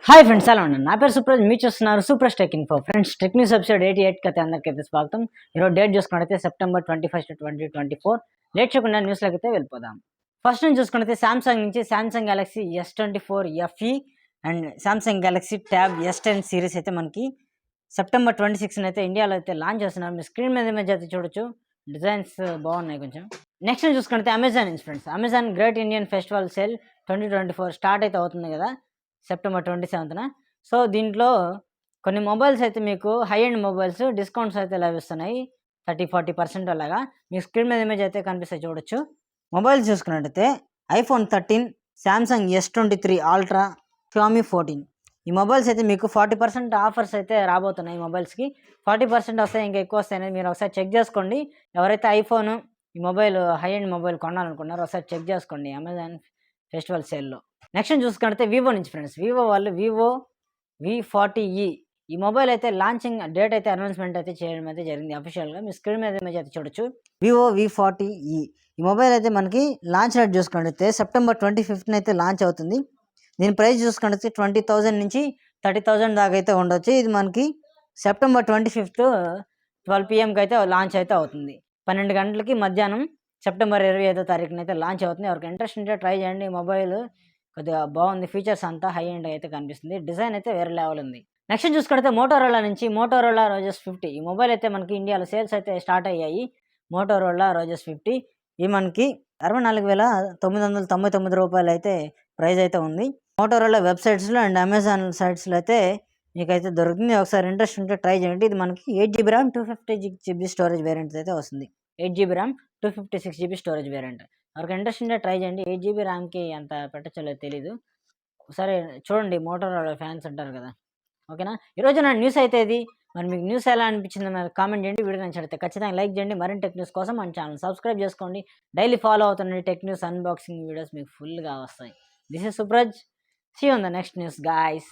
Hi friends, ఎలా ఉన్నాను? నా పేరు సుప్రజ్, మీరు చూస్తున్నారు super tech info. Friends, tech news episode 88 అయితే అందరికైతే స్వాగతం. ఈరోజు డేట్ చూసుకున్నట్లయితే సెప్టెంబర్ 21, 2024. లేట్ చేయకుండా న్యూస్లోకి అయితే వెళ్ళిపోదాం. ఫస్ట్ నుంచి చూసుకున్నట్లయితే సామ్సంగ్ నుంచి Samsung Galaxy S24 FE and Samsung Galaxy tab S10 series అయితే మనకి సెప్టెంబర్ 26 అయితే ఇండియాలో అయితే లాంచ్ చేస్తున్నారు. మీరు స్క్రీన్ మీద అయితే చూడొచ్చు, డిజైన్స్ బాగున్నాయి కొంచెం. నెక్స్ట్ చూసుకుంటే అమెజాన్ నుంచి friends, Amazon great Indian festival sale 2024 start అయితే అవుతుంది కదా సెప్టెంబర్ 27న. సో దీంట్లో కొన్ని మొబైల్స్ అయితే మీకు హై ఎండ్ మొబైల్స్ డిస్కౌంట్స్ అయితే లభిస్తున్నాయి 30-40% అలాగా. మీకు స్క్రీన్ మీద ఇమేజ్ అయితే కనిపిస్తే చూడొచ్చు. మొబైల్స్ చూసుకున్నట్టయితే iPhone 13, Samsung S23 ultra, Xiaomi 14. ఈ మొబైల్స్ అయితే మీకు 40% ఆఫర్స్ అయితే రాబోతున్నాయి. ఈ మొబైల్స్కి 40% వస్తాయి, ఇంకా ఎక్కువ వస్తాయి అనేది మీరు ఒకసారి చెక్ చేసుకోండి. ఎవరైతే ఐఫోన్ ఈ మొబైల్ హై ఎండ్ మొబైల్ కొనాలనుకున్నారో ఒకసారి చెక్ చేసుకోండి అమెజాన్ ఫెస్టివల్ సేల్లో. నెక్స్ట్ చూసుకుంటే వివో నుంచి ఫ్రెండ్స్, వివో వాళ్ళు వివో V40e ఈ మొబైల్ అయితే లాంచింగ్ డేట్ అయితే అనౌన్స్మెంట్ అయితే చేయడం అయితే జరిగింది అఫీషియల్గా. మీ స్క్రీన్ మీద ఇమేజ్ అయితే చూడొచ్చు. వివో V40e ఈ మొబైల్ అయితే మనకి లాంచ్ డేట్ చూసుకుంటే సెప్టెంబర్ 25న అయితే లాంచ్ అవుతుంది. దీని ప్రైస్ చూసుకుంటే 20,000 నుంచి 30,000 దాకా అయితే ఉండొచ్చు. ఇది మనకి సెప్టెంబర్ 25th 12 PM అయితే లాంచ్ అయితే అవుతుంది. 12 గంటలకి మధ్యాహ్నం సెప్టెంబర్ 25వ తారీఖున అయితే లాంచ్ అవుతుంది. ఎవరికి ఇంట్రెస్ట్ ఉంటే ట్రై చేయండి. మొబైల్ కొద్దిగా బాగుంది, ఫీచర్స్ అంతా హై ఎండ్ అయితే కనిపిస్తుంది, డిజైన్ అయితే వేరే లెవెల్ ఉంది. నెక్స్ట్ చూసుకుంటే మోటోరోలా నుంచి మోటోరోలా రోజెస్ 50 ఈ మొబైల్ అయితే మనకి ఇండియాలో సేల్స్ అయితే స్టార్ట్ అయ్యాయి. మోటోరోలా రోజెస్ 50 ఇది మనకి 64,999 రూపాయలు అయితే ప్రైస్ అయితే ఉంది. మోటోరోలా వెబ్సైట్స్లో అండ్ అమెజాన్ సైట్స్లో అయితే మీకైతే దొరుకుతుంది. ఒకసారి ఇంట్రెస్ట్ ఉంటే ట్రై చేయండి. ఇది మనకి 8GB RAM 256GB storage variant అయితే వస్తుంది. 8GB RAM 256GB storage variant. ఎవరికి ఇంట్రెస్ట్ ఉంటే ట్రై చేయండి. 8GB ర్యామ్కి ఎంత పెట్టచ్చో తెలీదు, ఒకసారి చూడండి. మోటోరోలా ఫ్యాన్స్ ఉంటారు కదా, ఓకేనా. ఈరోజు నా న్యూస్ అయితే ఇది. మరి మీకు న్యూస్ ఎలా అనిపించింది మరి కామెంట్ చేయండి. వీడియో నచ్చితే ఖచ్చితంగా లైక్ చేయండి. మరిన్ని టెక్ న్యూస్ కోసం మన ఛానల్ సబ్స్క్రైబ్ చేసుకోండి. డైలీ ఫాలో అవుతుండండి. టెక్ న్యూస్ అన్బాక్సింగ్ వీడియోస్ మీకు ఫుల్గా వస్తాయి. This is Supraj. See you on the next news guys.